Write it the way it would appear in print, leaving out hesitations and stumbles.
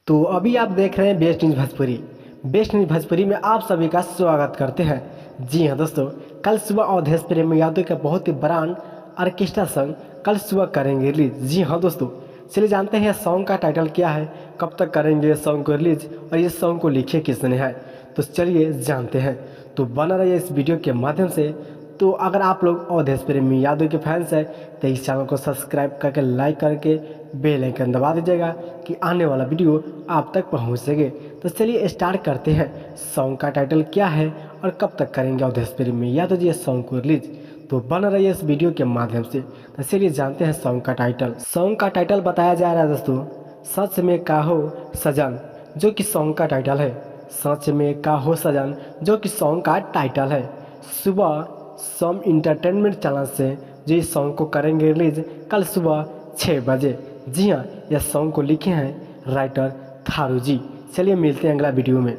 तो अभी आप देख रहे हैं best news Bhojpuri. Best news Bhojpuri में आप सभी का स्वागत करते हैं। जी हाँ दोस्तों, कल सुबह अवधेश प्रेम यादव का बहुत ही ब्रांड ऑर्केस्ट्रा सॉन्ग कल सुबह करेंगे रिलीज। जी हाँ दोस्तों, चलिए जानते हैं सॉन्ग का टाइटल क्या है, कब तक करेंगे सॉन्ग को रिलीज और ये सॉन्ग को लिखे किसने है। तो चलिए जानते हैं, तो बना रहिए इस वीडियो के माध्यम से। तो अगर आप लोग अवधेश प्रेमी यादव के फैंस हैं तो इस चैनल को सब्सक्राइब करके लाइक करके बेल आइकन दबा दीजिएगा कि आने वाला वीडियो आप तक पहुंच सके। तो चलिए स्टार्ट करते हैं, सॉन्ग का टाइटल क्या है और कब तक करेंगे अवधेश प्रेमी यादव जी सॉन्ग को रिलीज। तो बन रही है इस वीडियो के माध्यम से। तो चलिए जानते हैं सॉन्ग का टाइटल। सॉन्ग का टाइटल बताया जा रहा है दोस्तों, सच में काहो सजन, जो कि सॉन्ग का टाइटल है। सच में काहो सजन जो कि सॉन्ग का टाइटल है। सुबह सम इंटरटेनमेंट चैनल से जो इस सॉन्ग को करेंगे रिलीज कल सुबह 6 बजे। जी हाँ, यह सॉन्ग को लिखे हैं राइटर थारू जी। चलिए मिलते हैं अगला वीडियो में।